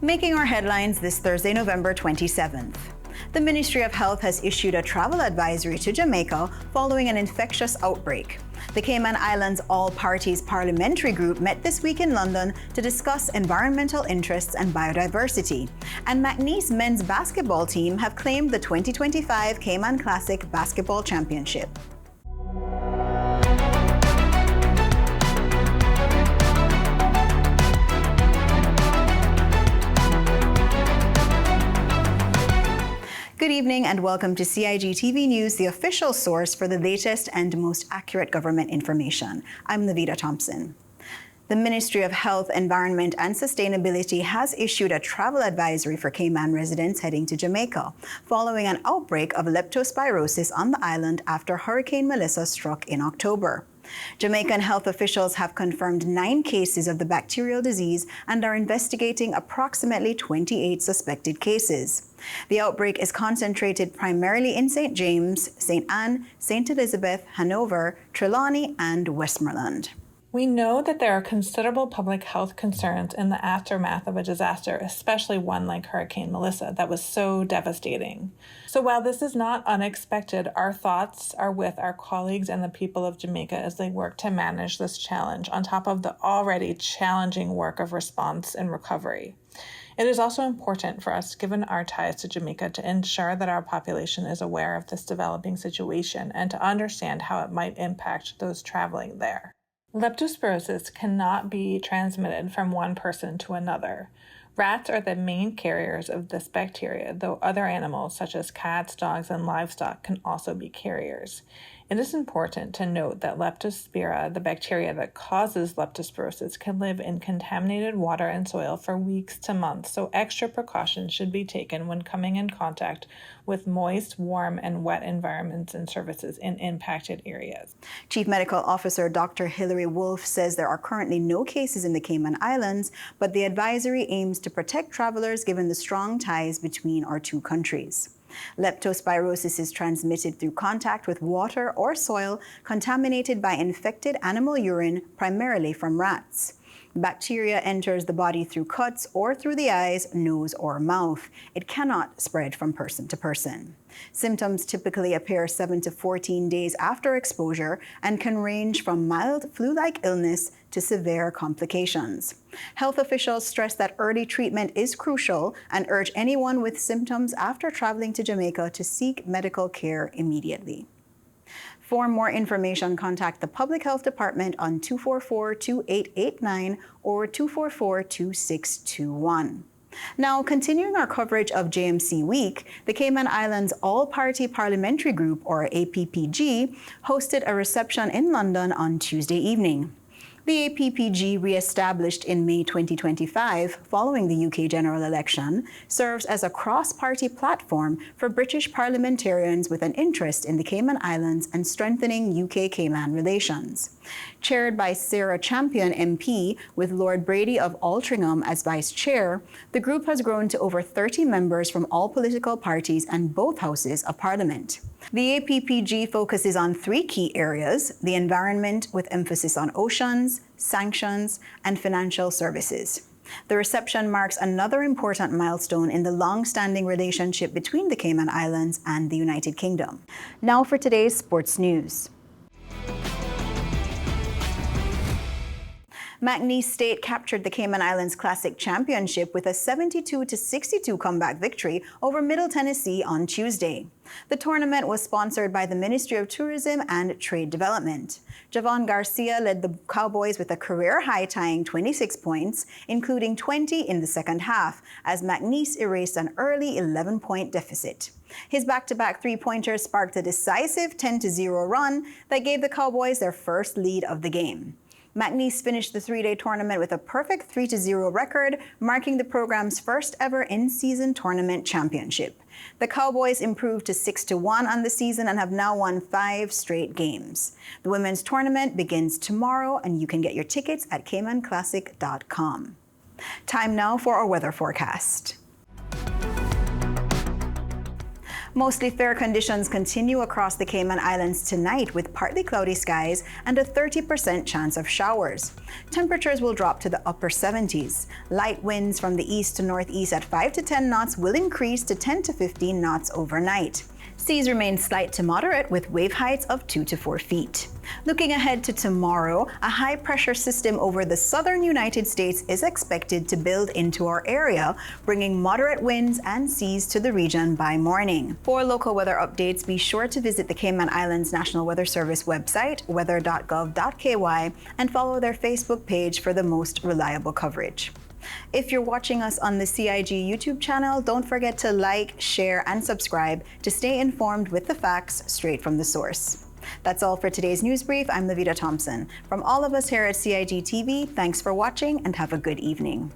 Making our headlines this Thursday, November 27th. The Ministry of Health has issued a travel advisory to Jamaica following an infectious outbreak. The Cayman Islands All-Parties Parliamentary Group met this week in London to discuss environmental interests and biodiversity. And McNeese men's basketball team have claimed the 2025 Cayman Classic Basketball Championship. Good evening and welcome to CIGtv News, the official source for the latest and most accurate government information. I'm Levita Thompson. The Ministry of Health, Environment and Sustainability has issued a travel advisory for Cayman residents heading to Jamaica, following an outbreak of leptospirosis on the island after Hurricane Melissa struck in October. Jamaican health officials have confirmed 9 cases of the bacterial disease and are investigating approximately 28 suspected cases. The outbreak is concentrated primarily in St. James, St. Anne, St. Elizabeth, Hanover, Trelawney, and Westmoreland. We know that there are considerable public health concerns in the aftermath of a disaster, especially one like Hurricane Melissa that was so devastating. So while this is not unexpected, our thoughts are with our colleagues and the people of Jamaica as they work to manage this challenge on top of the already challenging work of response and recovery. It is also important for us, given our ties to Jamaica, to ensure that our population is aware of this developing situation and to understand how it might impact those traveling there. Leptospirosis cannot be transmitted from one person to another. Rats are the main carriers of this bacteria, though other animals such as cats, dogs, and livestock can also be carriers. It is important to note that Leptospira, the bacteria that causes leptospirosis, can live in contaminated water and soil for weeks to months, so extra precautions should be taken when coming in contact with moist, warm, and wet environments and surfaces in impacted areas. Chief Medical Officer Dr. Hilary Wolfe says there are currently no cases in the Cayman Islands, but the advisory aims to protect travelers given the strong ties between our two countries. Leptospirosis is transmitted through contact with water or soil contaminated by infected animal urine, primarily from rats. Bacteria enters the body through cuts or through the eyes, nose, or mouth. It cannot spread from person to person. Symptoms typically appear 7 to 14 days after exposure and can range from mild flu-like illness to severe complications. Health officials stress that early treatment is crucial and urge anyone with symptoms after traveling to Jamaica to seek medical care immediately. For more information, contact the Public Health Department on 244-2889 or 244-2621. Now, continuing our coverage of JMC Week, the Cayman Islands All-Party Parliamentary Group, or APPG, hosted a reception in London on Tuesday evening. The APPG, re-established in May 2025 following the UK general election, serves as a cross-party platform for British parliamentarians with an interest in the Cayman Islands and strengthening UK-Cayman relations. Chaired by Sarah Champion MP, with Lord Brady of Altrincham as vice chair, the group has grown to over 30 members from all political parties and both houses of parliament. The APPG focuses on 3 key areas: the environment with emphasis on oceans, sanctions, and financial services. The reception marks another important milestone in the long-standing relationship between the Cayman Islands and the United Kingdom. Now for today's sports news. McNeese State captured the Cayman Islands Classic Championship with a 72-62 comeback victory over Middle Tennessee on Tuesday. The tournament was sponsored by the Ministry of Tourism and Trade Development. Javon Garcia led the Cowboys with a career-high tying 26 points, including 20 in the second half, as McNeese erased an early 11-point deficit. His back-to-back three-pointers sparked a decisive 10-0 run that gave the Cowboys their first lead of the game. McNeese finished the 3-day tournament with a perfect 3-0 record, marking the program's first ever in-season tournament championship. The Cowboys improved to 6-1 on the season and have now won 5 straight games. The women's tournament begins tomorrow, and you can get your tickets at CaymanClassic.com. Time now for our weather forecast. Mostly fair conditions continue across the Cayman Islands tonight with partly cloudy skies and a 30% chance of showers. Temperatures will drop to the upper 70s. Light winds from the east to northeast at 5 to 10 knots will increase to 10 to 15 knots overnight. Seas remain slight to moderate with wave heights of 2 to 4 feet. Looking ahead to tomorrow, a high-pressure system over the southern United States is expected to build into our area, bringing moderate winds and seas to the region by morning. For local weather updates, be sure to visit the Cayman Islands National Weather Service website, weather.gov.ky, and follow their Facebook page for the most reliable coverage. If you're watching us on the CIG YouTube channel, don't forget to like, share, and subscribe to stay informed with the facts straight from the source. That's all for today's news brief. I'm Levita Thompson. From all of us here at CIG TV, thanks for watching and have a good evening.